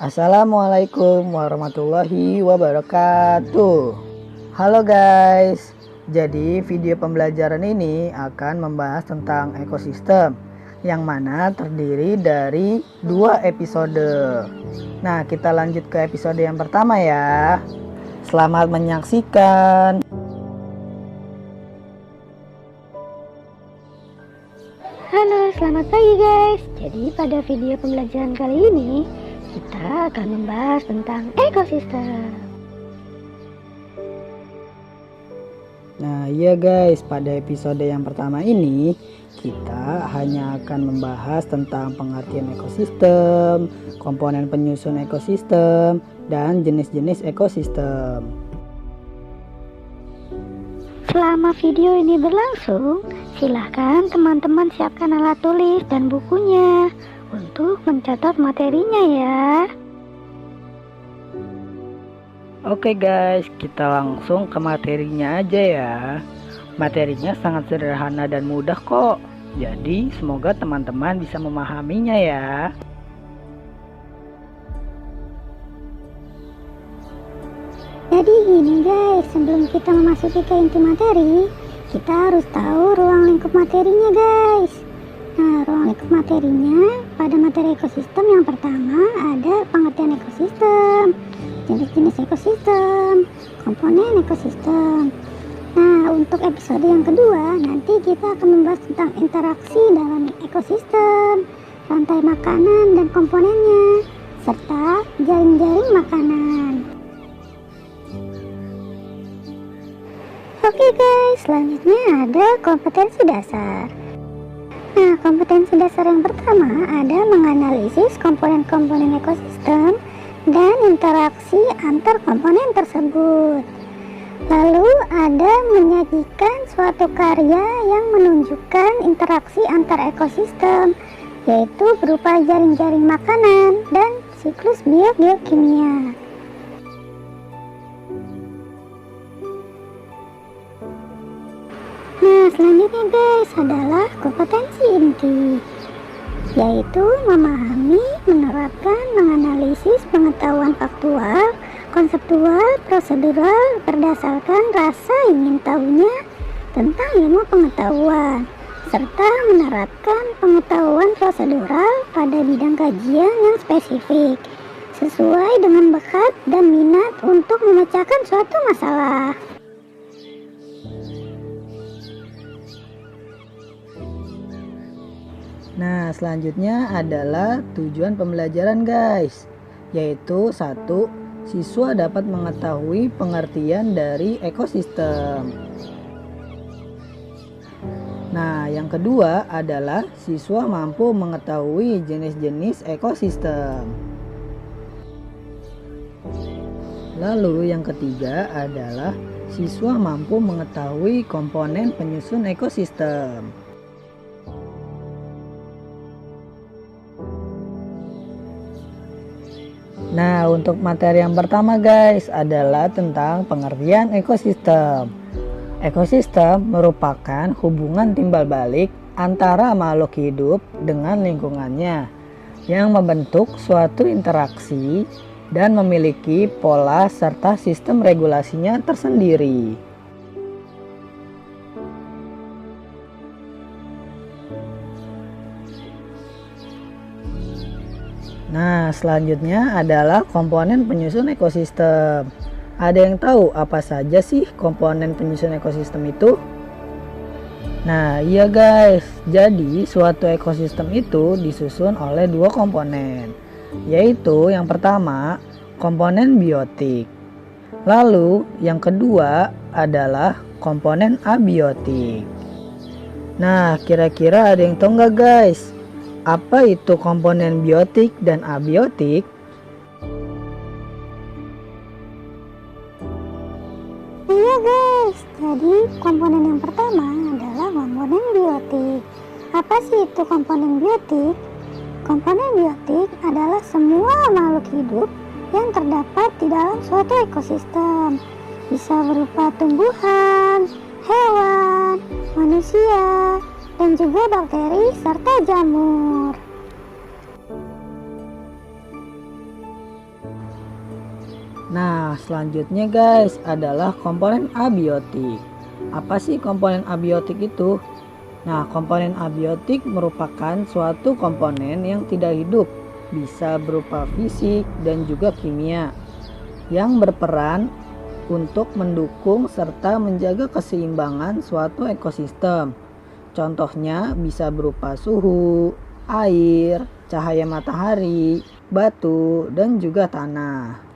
Assalamualaikum warahmatullahi wabarakatuh. Halo guys, jadi video pembelajaran ini akan membahas tentang ekosistem yang mana terdiri dari 2 episode. Nah, kita lanjut ke episode yang pertama ya. Selamat menyaksikan. Halo, selamat pagi guys. Jadi pada video pembelajaran kali ini kita akan membahas tentang ekosistem. Nah iya guys, pada episode yang pertama ini kita hanya akan membahas tentang pengertian ekosistem, komponen penyusun ekosistem, dan jenis-jenis ekosistem. Selama video ini berlangsung, silahkan teman-teman siapkan alat tulis dan bukunya untuk mencatat materinya ya. Oke guys, kita langsung ke materinya aja ya. Materinya sangat sederhana dan mudah kok. Jadi semoga teman-teman bisa memahaminya ya. Jadi gini guys, sebelum kita memasuki ke inti materi, kita harus tahu ruang lingkup materinya guys. Nah, ruang lingkup materinya pada materi ekosistem yang pertama ada pengertian ekosistem, jenis-jenis ekosistem, komponen ekosistem. Nah, untuk episode yang kedua nanti kita akan membahas tentang interaksi dalam ekosistem, rantai makanan dan komponennya, serta jaring-jaring makanan. Oke guys, selanjutnya ada kompetensi dasar. Nah, kompetensi dasar yang pertama ada menganalisis komponen-komponen ekosistem dan interaksi antar komponen tersebut. Lalu ada menyajikan suatu karya yang menunjukkan interaksi antar ekosistem, yaitu berupa jaring-jaring makanan dan siklus biokimia. Nah, selanjutnya guys adalah kompetensi inti, yaitu memahami, menerapkan, menganalisis pengetahuan faktual, konseptual, prosedural berdasarkan rasa ingin tahunya tentang ilmu pengetahuan, serta menerapkan pengetahuan prosedural pada bidang kajian yang spesifik, sesuai dengan bakat dan minat untuk memecahkan suatu masalah. Nah, selanjutnya adalah tujuan pembelajaran guys, yaitu 1. Siswa dapat mengetahui pengertian dari ekosistem. Nah, yang kedua adalah siswa mampu mengetahui jenis-jenis ekosistem. Lalu yang ketiga adalah siswa mampu mengetahui komponen penyusun ekosistem. Nah, untuk materi yang pertama guys adalah tentang pengertian ekosistem. Ekosistem merupakan hubungan timbal balik antara makhluk hidup dengan lingkungannya yang membentuk suatu interaksi dan memiliki pola serta sistem regulasinya tersendiri. Nah, selanjutnya adalah komponen penyusun ekosistem. Ada yang tahu apa saja sih komponen penyusun ekosistem itu? Nah, iya guys. Jadi, suatu ekosistem itu disusun oleh 2 komponen, yaitu yang pertama, komponen biotik. Lalu, yang kedua adalah komponen abiotik. Nah, kira-kira ada yang tahu nggak guys? Apa itu komponen biotik dan abiotik? Iya guys, jadi komponen yang pertama adalah komponen biotik. Apa sih itu komponen biotik? Komponen biotik adalah semua makhluk hidup yang terdapat di dalam suatu ekosistem. Bisa berupa tumbuhan, hewan, manusia, dan juga bakteri serta jamur. Nah, selanjutnya guys adalah komponen abiotik. Apa sih komponen abiotik itu? Nah, komponen abiotik merupakan suatu komponen yang tidak hidup, bisa berupa fisik dan juga kimia, yang berperan untuk mendukung serta menjaga keseimbangan suatu ekosistem. Contohnya bisa berupa suhu, air, cahaya matahari, batu, dan juga tanah.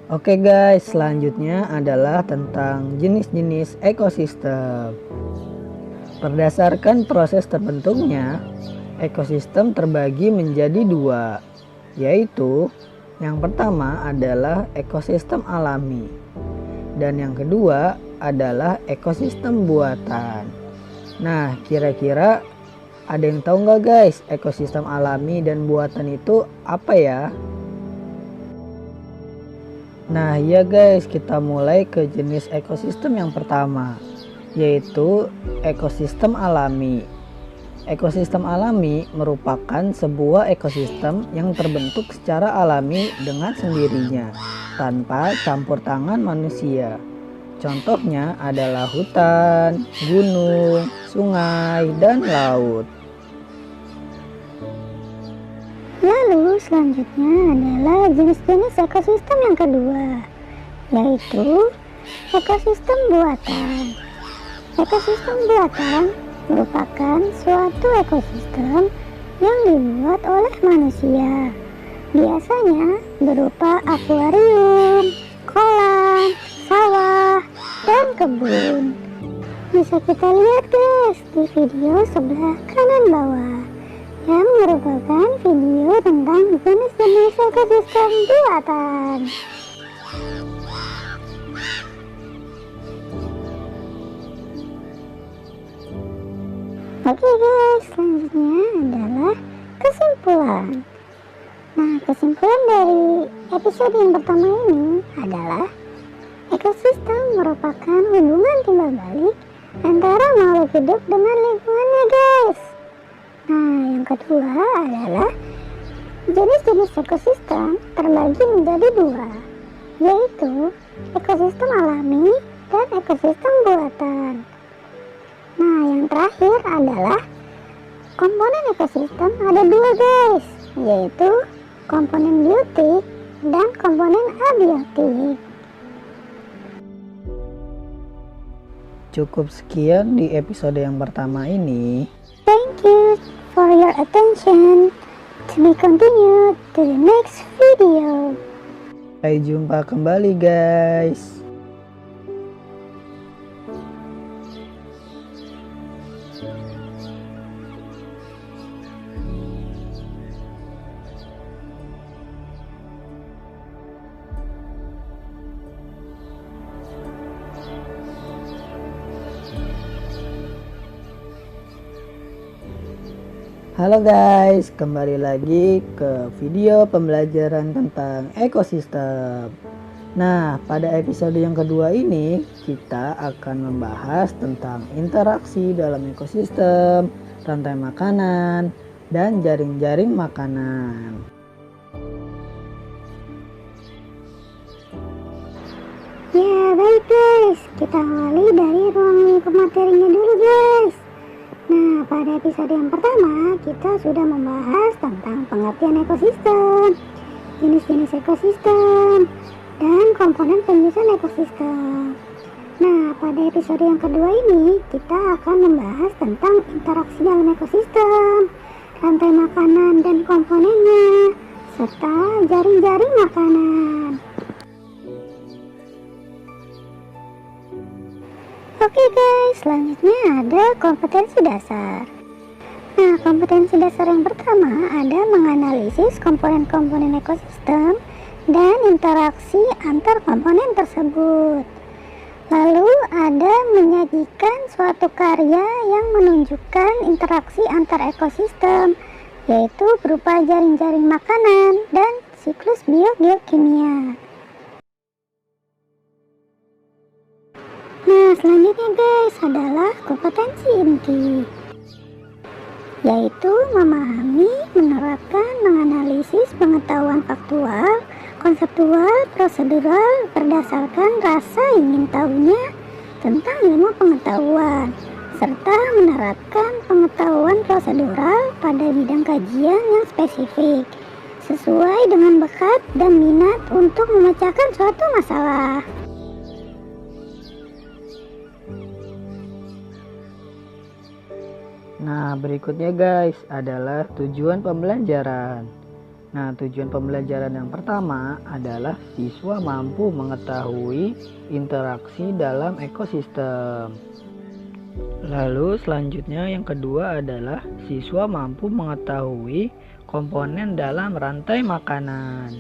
Oke guys, selanjutnya adalah tentang jenis-jenis ekosistem. Berdasarkan proses terbentuknya, ekosistem terbagi menjadi dua, yaitu yang pertama adalah ekosistem alami, dan yang kedua adalah ekosistem buatan. Nah, kira-kira ada yang tahu nggak guys, ekosistem alami dan buatan itu apa ya? Nah ya guys, kita mulai ke jenis ekosistem yang pertama, yaitu ekosistem alami. Ekosistem alami merupakan sebuah ekosistem yang terbentuk secara alami dengan sendirinya, tanpa campur tangan manusia. Contohnya adalah hutan, gunung, sungai, dan laut. Lalu selanjutnya adalah jenis-jenis ekosistem yang kedua, yaitu ekosistem buatan. Ekosistem buatan merupakan suatu ekosistem yang dibuat oleh manusia, biasanya berupa akuarium, kolam, sawah, dan kebun. Bisa kita lihat guys di video sebelah kanan bawah, yang merupakan video tentang jenis-jenis ekosistem buatan. Oke guys, selanjutnya adalah kesimpulan. Nah, kesimpulan dari episode yang pertama ini adalah ekosistem merupakan hubungan timbal balik antara makhluk hidup dengan lingkungannya guys. Nah, yang kedua adalah jenis-jenis ekosistem terbagi menjadi dua, yaitu ekosistem alami dan ekosistem buatan. Nah, yang terakhir adalah komponen ekosistem ada dua guys, yaitu komponen biotik dan komponen abiotik. Cukup sekian di episode yang pertama ini. Thank you for your attention. To be continued to the next video. Sampai jumpa kembali guys. Halo guys, kembali lagi ke video pembelajaran tentang ekosistem. Nah, pada episode yang kedua ini kita akan membahas tentang interaksi dalam ekosistem, rantai makanan, dan jaring-jaring makanan. Ya baik guys, kita awali dari ruang lingkup materinya dulu guys. Nah, pada episode yang pertama kita sudah membahas tentang pengertian ekosistem, jenis-jenis ekosistem, dan komponen penyusun ekosistem. Nah, pada episode yang kedua ini kita akan membahas tentang interaksi dalam ekosistem, rantai makanan dan komponennya, serta jaring-jaring makanan. Oke guys, selanjutnya ada kompetensi dasar. Nah, kompetensi dasar yang pertama ada menganalisis komponen-komponen ekosistem dan interaksi antar komponen tersebut. Lalu ada menyajikan suatu karya yang menunjukkan interaksi antar ekosistem, yaitu berupa jaring-jaring makanan dan siklus biogeokimia. Nah, selanjutnya guys adalah kompetensi inti. yaitu memahami, menerapkan, menganalisis pengetahuan faktual, konseptual, prosedural berdasarkan rasa ingin tahunya tentang ilmu pengetahuan, serta menerapkan pengetahuan prosedural pada bidang kajian yang spesifik, sesuai dengan bakat dan minat untuk memecahkan suatu masalah. Nah, berikutnya guys adalah tujuan pembelajaran. Nah, tujuan pembelajaran yang pertama adalah siswa mampu mengetahui interaksi dalam ekosistem. Lalu selanjutnya yang kedua adalah siswa mampu mengetahui komponen dalam rantai makanan.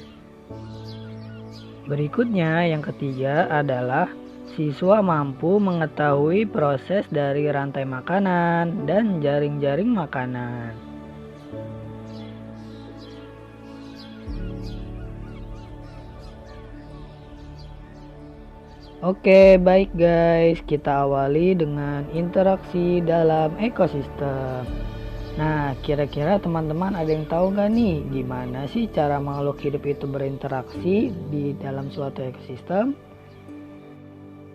Berikutnya yang ketiga adalah siswa mampu mengetahui proses dari rantai makanan dan jaring-jaring makanan. Oke, baik guys, kita awali dengan interaksi dalam ekosistem. Nah, kira-kira teman-teman ada yang tahu gak nih gimana sih cara makhluk hidup itu berinteraksi di dalam suatu ekosistem?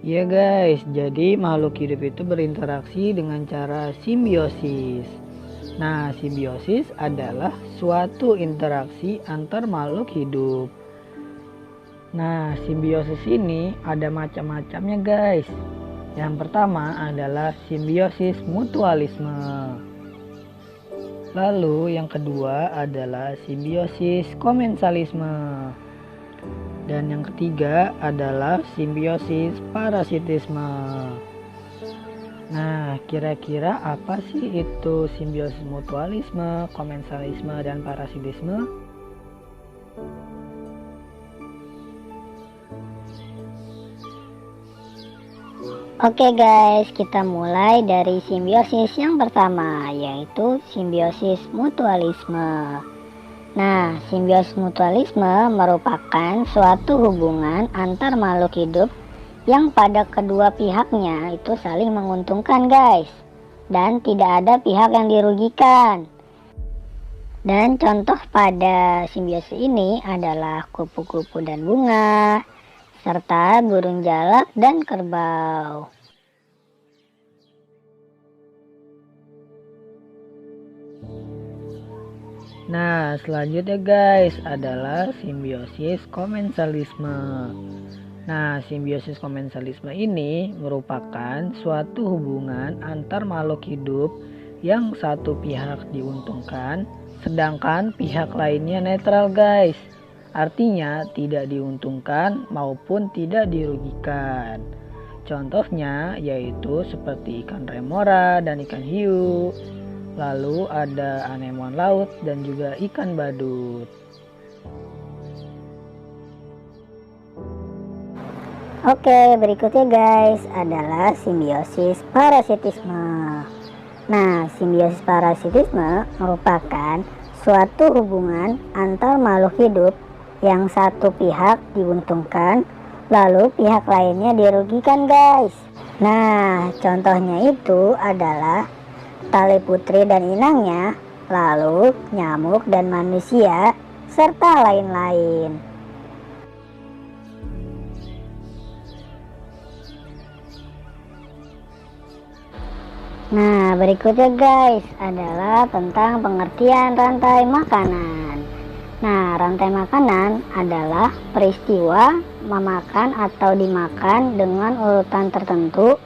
Ya guys, jadi makhluk hidup itu berinteraksi dengan cara simbiosis. Nah, simbiosis adalah suatu interaksi antar makhluk hidup. Nah, simbiosis ini ada macam-macamnya guys. Yang pertama adalah simbiosis mutualisme. Lalu yang kedua adalah simbiosis komensalisme. Dan yang ketiga adalah simbiosis parasitisme. Nah, kira-kira apa sih itu simbiosis mutualisme, komensalisme, dan parasitisme? Oke guys, kita mulai dari simbiosis yang pertama, yaitu simbiosis mutualisme. Nah, simbiosis mutualisme merupakan suatu hubungan antar makhluk hidup yang pada kedua pihaknya itu saling menguntungkan guys, dan tidak ada pihak yang dirugikan. Dan contoh pada simbiosis ini adalah kupu-kupu dan bunga, serta burung jalak dan kerbau. Nah, selanjutnya guys adalah simbiosis komensalisme. Nah, simbiosis komensalisme ini merupakan suatu hubungan antar makhluk hidup yang satu pihak diuntungkan, sedangkan pihak lainnya netral guys. Artinya tidak diuntungkan maupun tidak dirugikan. Contohnya yaitu seperti ikan remora dan ikan hiu. Lalu ada anemon laut dan juga ikan badut. Oke, berikutnya guys adalah simbiosis parasitisme. Nah, simbiosis parasitisme merupakan suatu hubungan antar makhluk hidup yang satu pihak diuntungkan, lalu pihak lainnya dirugikan guys. Nah, contohnya itu adalah tali putri dan inangnya, lalu nyamuk dan manusia, serta lain-lain. Nah, berikutnya guys adalah tentang pengertian rantai makanan. Nah, rantai makanan adalah peristiwa memakan atau dimakan dengan urutan tertentu,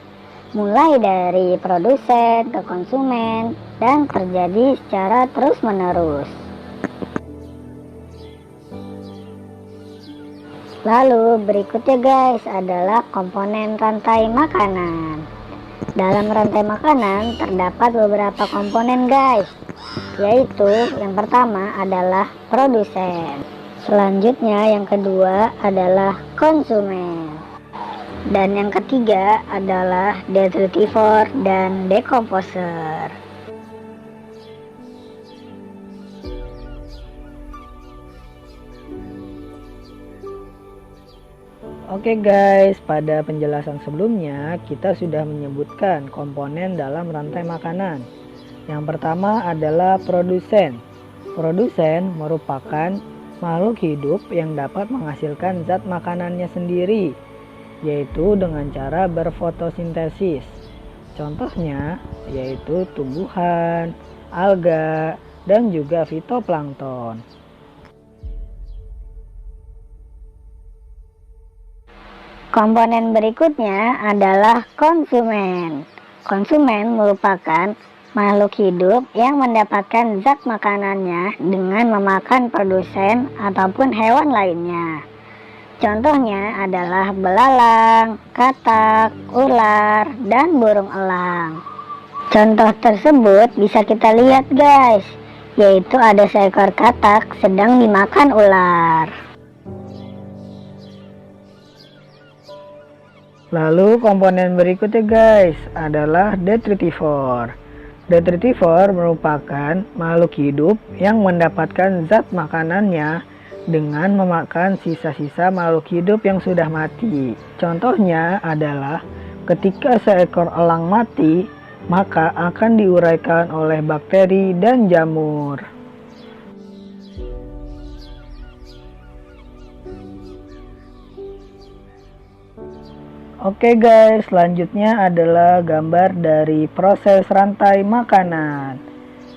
mulai dari produsen ke konsumen dan terjadi secara terus-menerus. Lalu berikutnya guys adalah komponen rantai makanan. Dalam rantai makanan terdapat beberapa komponen guys, yaitu yang pertama adalah produsen, selanjutnya yang kedua adalah konsumen, dan yang ketiga adalah detritivor dan dekomposer. Oke guys, pada penjelasan sebelumnya kita sudah menyebutkan komponen dalam rantai makanan. Yang pertama adalah produsen. Produsen merupakan makhluk hidup yang dapat menghasilkan zat makanannya sendiri, yaitu dengan cara berfotosintesis. Contohnya yaitu tumbuhan, alga, dan juga fitoplankton. Komponen berikutnya adalah konsumen. Konsumen merupakan makhluk hidup yang mendapatkan zat makanannya dengan memakan produsen ataupun hewan lainnya. Contohnya adalah belalang, katak, ular, dan burung elang. Contoh tersebut bisa kita lihat guys, yaitu ada seekor katak sedang dimakan ular. Lalu komponen berikutnya guys adalah detritivore. Detritivore merupakan makhluk hidup yang mendapatkan zat makanannya dengan memakan sisa-sisa makhluk hidup yang sudah mati. Contohnya adalah ketika seekor elang mati, maka akan diuraikan oleh bakteri dan jamur. Oke guys, selanjutnya adalah gambar dari proses rantai makanan.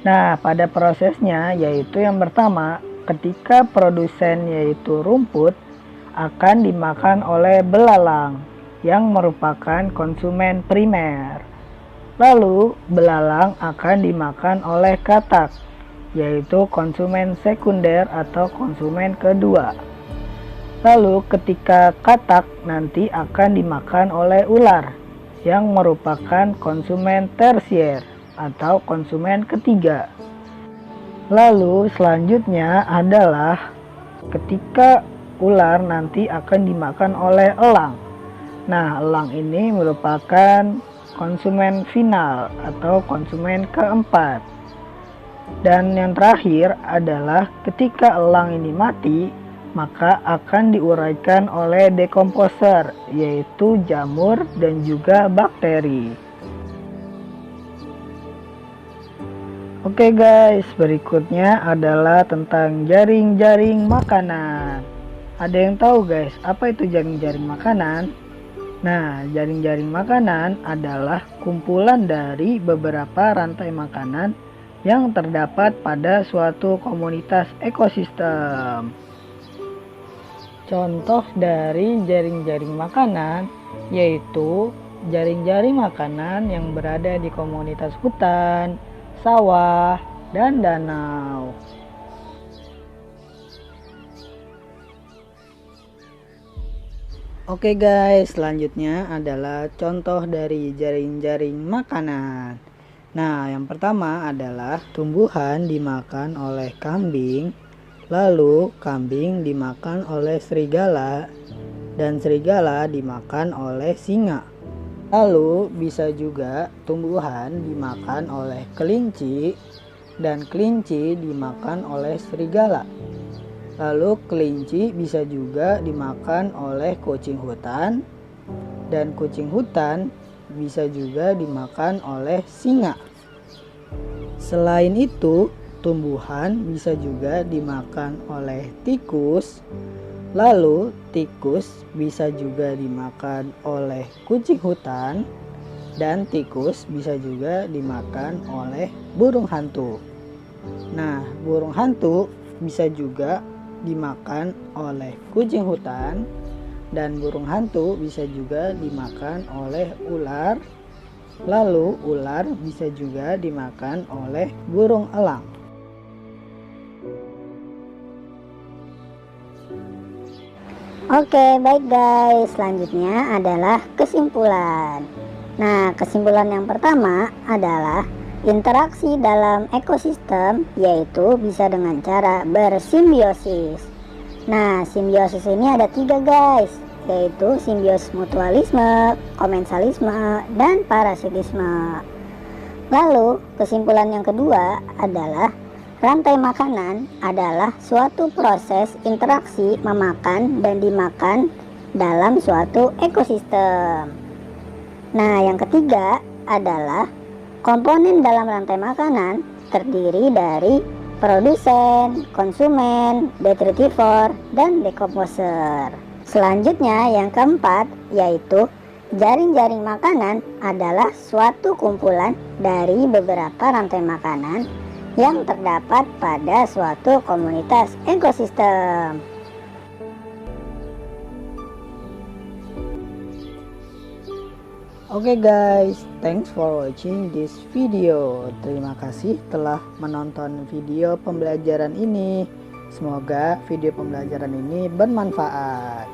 Nah, pada prosesnya yaitu yang pertama, ketika produsen yaitu rumput akan dimakan oleh belalang yang merupakan konsumen primer. Lalu, belalang akan dimakan oleh katak yaitu konsumen sekunder atau konsumen kedua. Lalu ketika katak nanti akan dimakan oleh ular yang merupakan konsumen tersier atau konsumen ketiga. Lalu selanjutnya adalah ketika ular nanti akan dimakan oleh elang. Nah, elang ini merupakan konsumen final atau konsumen keempat. Dan yang terakhir adalah ketika elang ini mati, maka akan diuraikan oleh dekomposer, yaitu jamur dan juga bakteri. Oke guys, berikutnya adalah tentang jaring-jaring makanan. Ada yang tahu guys, apa itu jaring-jaring makanan? Nah, jaring-jaring makanan adalah kumpulan dari beberapa rantai makanan yang terdapat pada suatu komunitas ekosistem. Contoh dari jaring-jaring makanan yaitu jaring-jaring makanan yang berada di komunitas hutan, sawah, dan danau. Oke guys, selanjutnya adalah contoh dari jaring-jaring makanan. Nah, yang pertama adalah tumbuhan dimakan oleh kambing. Lalu kambing dimakan oleh serigala dan serigala dimakan oleh singa. Lalu bisa juga tumbuhan dimakan oleh kelinci dan kelinci dimakan oleh serigala. Lalu kelinci bisa juga dimakan oleh kucing hutan dan kucing hutan bisa juga dimakan oleh singa. Selain itu, tumbuhan bisa juga dimakan oleh tikus, lalu tikus bisa juga dimakan oleh kucing hutan, dan tikus bisa juga dimakan oleh burung hantu. Nah, burung hantu bisa juga dimakan oleh kucing hutan, dan burung hantu bisa juga dimakan oleh ular, lalu ular bisa juga dimakan oleh burung elang. Oke, baik guys, selanjutnya adalah kesimpulan. Nah, kesimpulan yang pertama adalah interaksi dalam ekosistem yaitu bisa dengan cara bersimbiosis. Nah, simbiosis ini ada 3 guys, yaitu simbiosis mutualisme, komensalisme, dan parasitisme. Lalu, kesimpulan yang kedua adalah rantai makanan adalah suatu proses interaksi memakan dan dimakan dalam suatu ekosistem. Nah, yang ketiga adalah Komponen dalam rantai makanan terdiri dari produsen, konsumen, detritivor, dan dekomposer. Selanjutnya yang keempat yaitu jaring-jaring makanan adalah suatu kumpulan dari beberapa rantai makanan yang terdapat pada suatu komunitas ekosistem. Oke guys, thanks for watching this video. Terima kasih telah menonton video pembelajaran ini. Semoga video pembelajaran ini bermanfaat.